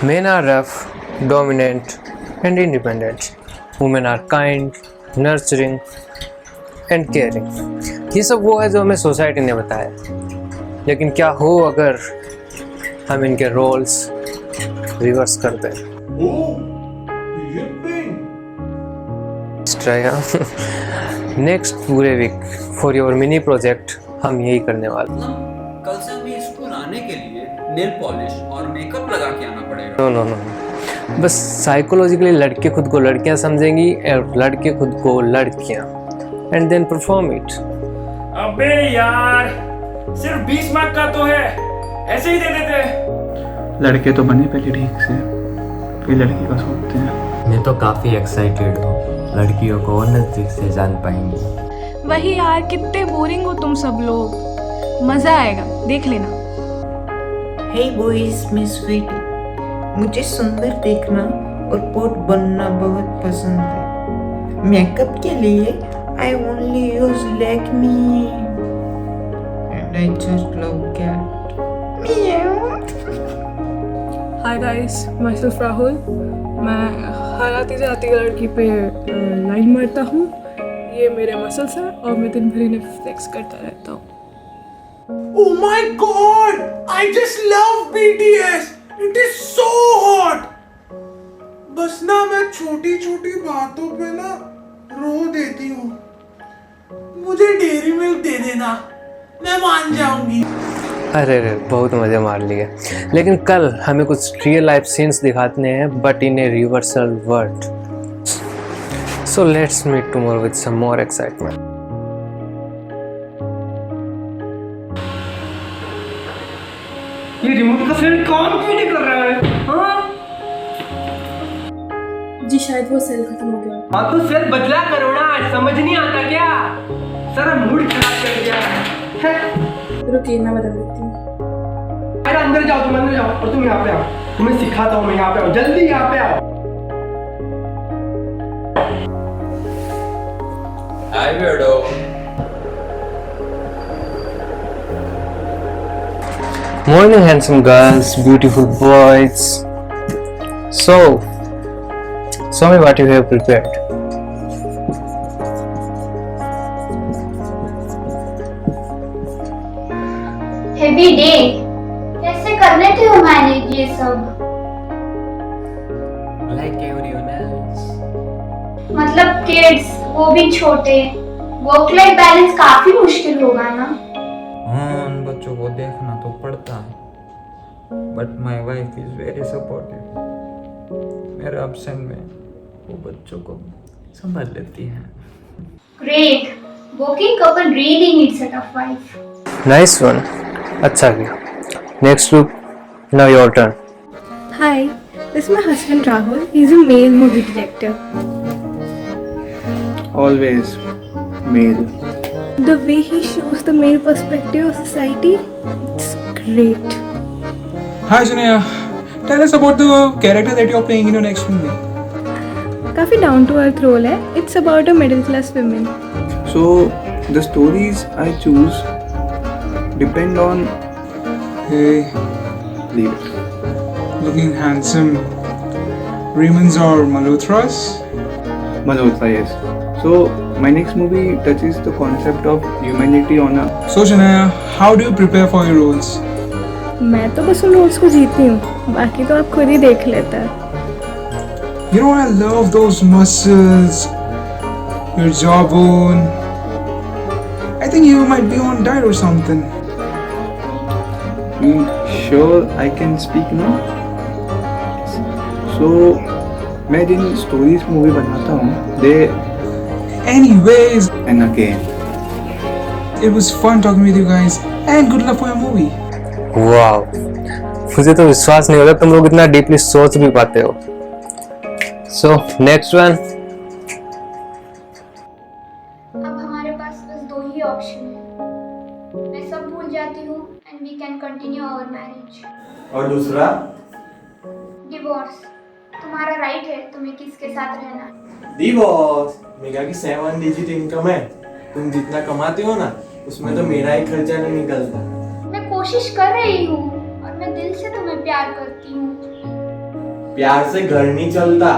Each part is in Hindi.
Men are rough, dominant, and independent. Women are kind, nurturing, and caring. ये सब वो है जो हमें सोसाइटी ने बताया। लेकिन क्या हो अगर हम इनके रोल्स रिवर्स कर दें? नेक्स्ट पूरे week for your mini project हम यही करने वाले। कल से हमें स्कूल आने के लिए नेल पॉलिश और मेकअप लगा के आना पड़ेगा। नो, बस साइकोलॉजिकली लड़के खुद को लड़कियां समझेंगी और लड़के खुद को लड़कियां, एंड देन परफॉर्म इट। अबे यार, सिर्फ 20 मार्क का तो है, ऐसे ही दे देते। लड़के तो बने पहले ठीक से, फिर लड़की का सोचते हैं। मैं तो काफ़ी एक्साइटेड हूँ, लड़कियों को और नज़दीक से जान पाएंगे। वही यार, कितने बोरिंग हो तुम सब लोग, मज़ा आएगा, देख लेना। हे बॉयज, मिस स्वीटी, मुझे सुंदर देखना और पोट बनना बहुत पसंद है। मेकअप के लिए I only use Lakme and I just love cat. Meow. Hi guys, myself Rahul. मैं हर आती जाती लड़की पे लाइन मारता हूँ। ये मेरे मसल्स हैं और मैं दिन भर इन्हें फ्लेक्स करता रहता हूँ। Oh my God! I just love BTS. It is so hot. बस ना मैं छोटी छोटी बातों पे ना रो देती हूँ। मुझे डेयरी मिल्क दे देना, मैं मान जाऊंगी। अरे बहुत मज़े मार लिए। लेकिन कल हमें कुछ रियल लाइफ सीन्स दिखाते हैं, but in a reversal world. So let's meet tomorrow with some more excitement. ये रिमोट का सेल काम क्यों नहीं कर रहा है? हाँ? जी शायद वो सेल खत्म हो गया। हाँ तो सेल बदला करो ना, समझ नहीं आता क्या? सारा मूड खराब कर दिया है। रुकिए, मैं बदल देती हूँ। अरे अंदर जाओ, तुम अंदर जाओ और तुम यहाँ पे आओ। तुम्हें सिखाता हूँ मैं, यहाँ पे आओ, जल्दी यहाँ पे आओ। हाय वेडो। Morning, handsome girls, beautiful boys. So, show me what you have prepared. Heavy day, कैसे कर लेते हो मैनेज ये सब? Like everyone else. मतलब किड्स, वो भी छोटे, वर्क लाइफ बैलेंस काफी मुश्किल होगा ना? हाँ, उन बच्चों को देखना तो पड़ता है, but my wife is very supportive. मेरे एब्सेंट में वो बच्चों को संभाल लेती है। Great, working couple really needs a tough wife. Nice one. अच्छा किया। Next group. Now your turn. Hi, this is my husband Rahul. He's a male movie director. Always male. The way he shows the male perspective of society, it's great. Hi Sunaya, tell us about the character that you're playing in your next movie. काफी down to earth role है. It's about a middle class women. So the stories I choose depend on. Hey, Leave it. looking handsome. Raymond's or Malhotra's? Malhotra, yes. So my next movie touches the concept of humanity on a. So Shania, how do you prepare for your roles? मैं तो बस उन रोल्स को जीती हूँ, बाकी तो आप खुद ही देख लेता है। You know, I love those muscles, your jawbone. I think you might be on diet or something. You sure I can speak now? So मैं जिन स्टोरीज मूवी बनाता हूँ, they Anyways, and again. it was fun talking with you guys and good luck for your movie. Wow, मुझे तो विश्वास नहीं होता तुम लोग इतना डीपली सोच भी पाते हो। So next one. अब हमारे पास बस दो ही ऑप्शन है। मैं सब भूल जाती हूँ and we can continue our marriage. और दूसरा? डिवोर्स। तुम्हारा राइट है तुम्हें किसके साथ रहना। डिवोर्स? मेरा की 7 डिजिट इनकम है, तुम जितना कमाते हो ना उसमें तो मेरा ही खर्चा नहीं निकलता। मैं कोशिश कर रही हूँ और मैं दिल से तुम्हें प्यार करती हूँ। प्यार से घर नहीं चलता,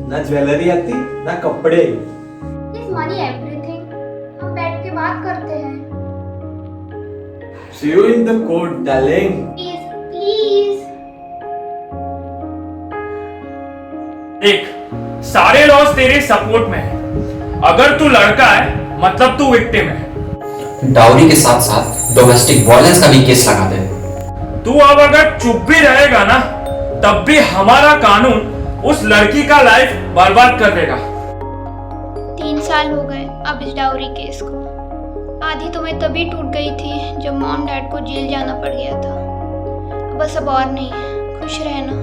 ना ज्वेलरी आती ना कपड़े। Is money everything? हम बैठ के बात करते हैं। See you in the court, darling. Please please. देख, सारे लॉज तेरे सपोर्ट में है। अगर तू लड़का है मतलब तू विक्टिम है। डाउरी के साथ साथ डोमेस्टिक वायलेंस का भी केस लगा दे। तू अब अगर चुप भी रहेगा ना तब भी हमारा कानून उस लड़की का लाइफ बर्बाद कर देगा। 3 साल हो गए अब इस डाउरी केस को। आधी तो मैं तभी टूट गई थी जब मॉम डैड को जेल जाना पड़ गया था। बस अब और नहीं, खुश रहना।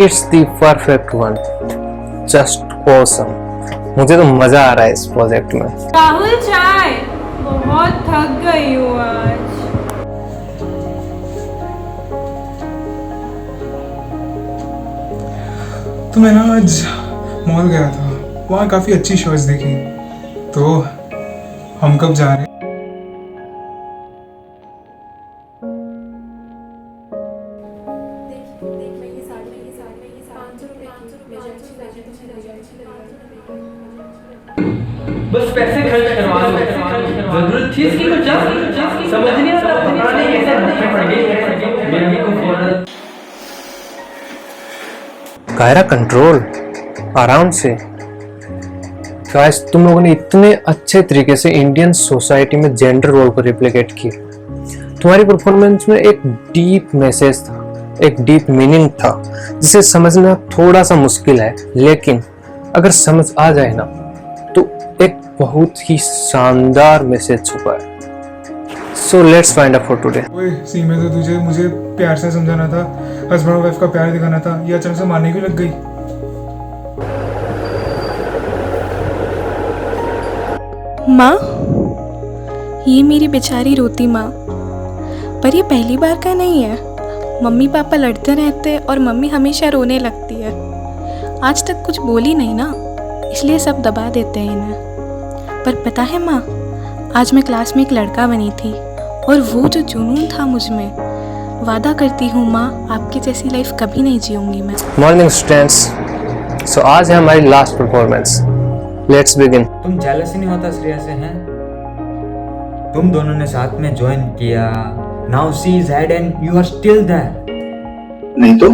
It's the perfect one, just awesome. मुझे तो मजा आ रहा है इस प्रोजेक्ट में। राहुल चाय, बहुत थक गई हूँ आज। तो मैं ना आज मॉल गया था, वहाँ काफ़ी अच्छी शर्ट्स देखी। तो हम कब जा रहे हैं? बस पैसे खर्च करवा लो, जरूरत थी इसकी कुछ, समझ नहीं आता, पता नहीं कैसे भूखे पड़ गए। मेरे को फौरन कायरा कंट्रोल, आराम से। गाइस, तुम लोगों ने इतने अच्छे तरीके से इंडियन सोसाइटी में जेंडर रोल को रिप्लिकेट किया। तुम्हारी परफॉर्मेंस में एक डीप मैसेज था, एक डीप मीनिंग था जिसे समझना थोड़ा सा मुश्किल है, लेकिन अगर समझ आ जाए ना तो एक बहुत ही शानदार मैसेज छुपा है। So let's find out for today. ओए सीमा, तो तुझे मुझे प्यार से समझाना था, हस्बैंड और वाइफ का प्यार दिखाना था, ये अचानक से मारने क्यों लग गई? माँ, ये मेरी बेचारी रोती माँ, पर ये पहली बार का नहीं है। मम्मी पापा लड़ते रहते और मम्मी हमेशा रोने लगती है। आज तक कुछ बोली नहीं ना, इसलिए सब दबा देते हैं इन्हें। पर पता है माँ, आज मैं क्लास में एक लड़का बनी थी और वो जो जुनून था मुझ में, वादा करती हूँ माँ, आपकी जैसी लाइफ कभी नहीं जीऊंगी मैं। मॉर्निंग स्टूडेंट्स, सो आज है हमारी लास्ट परफॉर्मेंस। Let's begin. तुम जेलस ही नहीं होता श्रेया से, हैं? तुम दोनों ने साथ में ज्वाइन किया, now she is head and you are still there. नहीं तो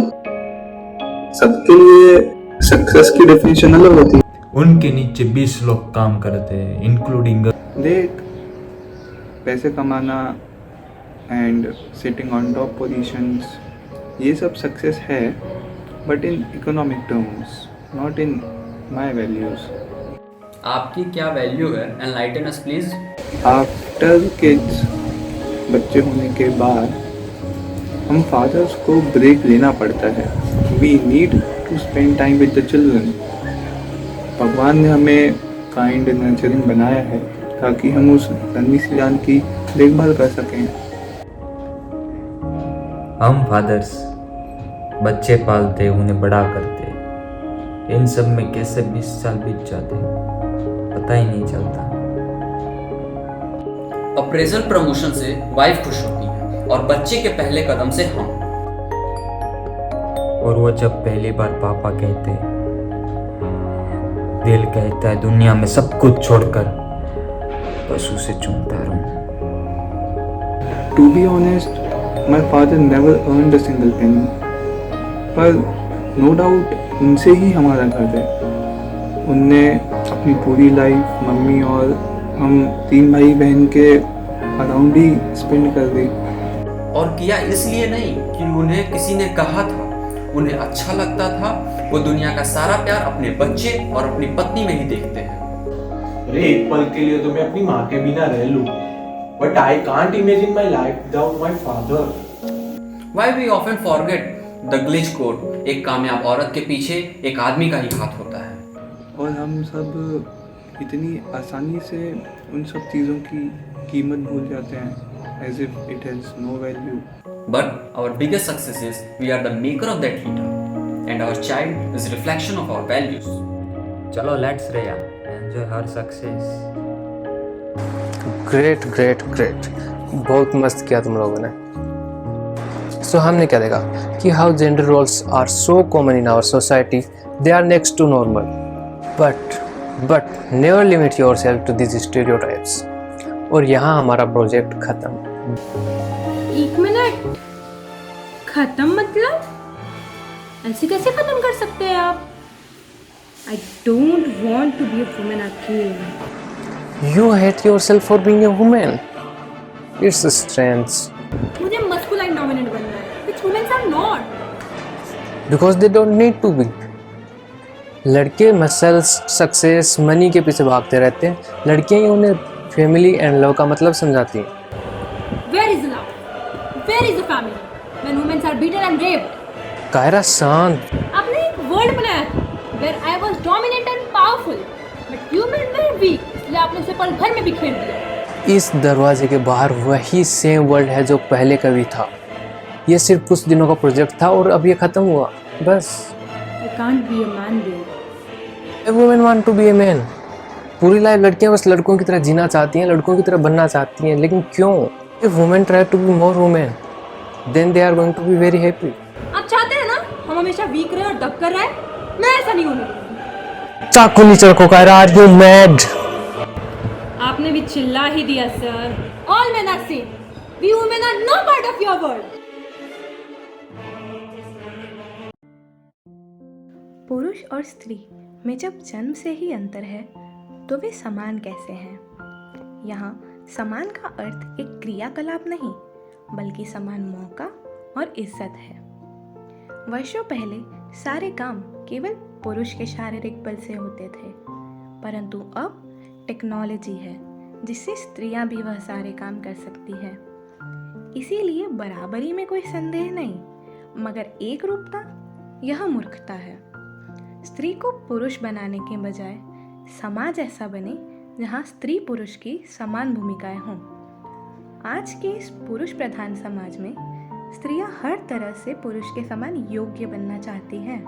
सबके लिए सक्सेस की डेफिनेशन अलग होती है। उनके नीचे 20 लोग काम करते हैं, इंक्लूडिंग। देख, पैसे कमाना and sitting on top positions, ये सब सक्सेस है, but in economic terms, not in my values. आपकी क्या वैल्यू है? Enlighten us please. After kids, बच्चे होने के बाद हम फादर्स को ब्रेक लेना पड़ता है। We need to spend time with the children. भगवान ने हमें काइंड नर्चरिंग बनाया है ताकि हम उस नन्ही सी जान की देखभाल कर सकें। हम फादर्स बच्चे पालते, उन्हें बड़ा करते, इन सब में कैसे 20 साल बीत जाते पता ही नहीं चलता। अप्रेजल प्रमोशन से वाइफ खुश होती है और बच्चे के पहले कदम से हम। और वो जब पहली बार पापा कहते, दिल कहता है दुनिया में सब कुछ छोड़कर बस उसे चूमता रहूं। To be honest, my father never earned a single penny, पर नो डाउट उनसे ही हमारा घर है। उनने अपनी पूरी लाइफ मम्मी और हम 3 भाई बहन के अराउंड ही स्पेंड कर दी। और किया इसलिए नहीं कि उन्हें किसी ने कहा था, उन्हें अच्छा लगता था। वो दुनिया का सारा प्यार अपने बच्चे और अपनी पत्नी में ही देखते हैं। अरे एक पल के लिए तो मैं अपनी माँ के बिना रह लूं, but I can't imagine my life without my father. Why we often forget the glitch code? एक कामयाब औरत के पीछे एक आदमी का ही हाथ होता है। और हम सब इतनी आसानी से उन सब चीज़ों की कीमत भूल जाते हैं, as if it has no value. But our biggest success is we are the maker of that heater, and our child is reflection of our values. चलो लेट्स रेया एंजॉय हर सक्सेस। ग्रेट ग्रेट ग्रेट, बहुत मस्त किया तुम लोगों ने। सो हमने क्या देखा कि how gender roles are so common in our society, they are next to normal, but never limit yourself to this stereotypes. और यहाँ हमारा प्रोजेक्ट खत्म। 1 मिनट, खत्म मतलब ऐसे कैसे खत्म कर सकते हैं आप? I don't want to be a woman again. You hate yourself for being a woman. It's strange. मुझे masculine dominant बनना है, which women are not. Because they don't need to be. लड़के मसल्स, सक्सेस, मनी के पीछे भागते रहते हैं, लड़कियां ही उन्हें फैमिली एंड लव का मतलब समझाती हैं। Where is love? Where is the family? When women are beaten and raped. Kiara शांत। आपने एक वर्ड बनाया था where I was dominant and powerful, but you made me weak, इसलिए आपने उसे पल भर में बिखेर दिया। इस दरवाजे के बाहर वही सेम वर्ल्ड है जो पहले कभी था। ये सिर्फ कुछ दिनों का प्रोजेक्ट था और अब ये खत्म हुआ, बस। I can't be a man there. A woman want to be a man. पूरी लाइफ लड़कियां बस लड़कों की तरह जीना चाहती हैं, लड़कों की तरह बनना चाहती हैं, लेकिन क्यों? If women try to be more women, then they are going to be very happy. आप चाहते हैं ना हम हमेशा वीक रहे और दब कर रहे? मैं ऐसा नहीं होने दूंगी। चाकू नीचे रखो कायरा, आर यू मैड? आपने भी चिल्ला ही दिया sir. All men are same. We women are no part of your world. पुरुष और स्त्री में जब जन्म से ही अंतर है तो वे समान कैसे हैं? यहाँ समान का अर्थ एक क्रियाकलाप नहीं बल्कि समान मौका और इज्जत है। वर्षों पहले सारे काम केवल पुरुष के शारीरिक बल से होते थे, परंतु अब टेक्नोलॉजी है जिससे स्त्रियां भी वह सारे काम कर सकती है। इसीलिए बराबरी में कोई संदेह नहीं, मगर एक रूपता यह मूर्खता है। स्त्री को पुरुष बनाने के बजाय समाज ऐसा बने जहाँ स्त्री पुरुष की समान भूमिकाएं हों। आज के इस पुरुष प्रधान समाज में स्त्रियां हर तरह से पुरुष के समान योग्य बनना चाहती हैं।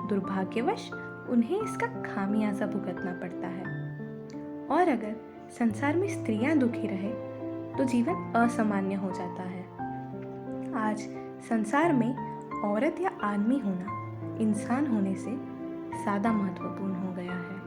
दुर्भाग्यवश उन्हें इसका खामियाजा भुगतना पड़ता है। और अगर संसार में स्त्रियां दुखी रहे तो जीवन असामान्य हो जाता है। आज संसार में औरत या आदमी होना इंसान होने से ज़्यादा महत्वपूर्ण हो गया है।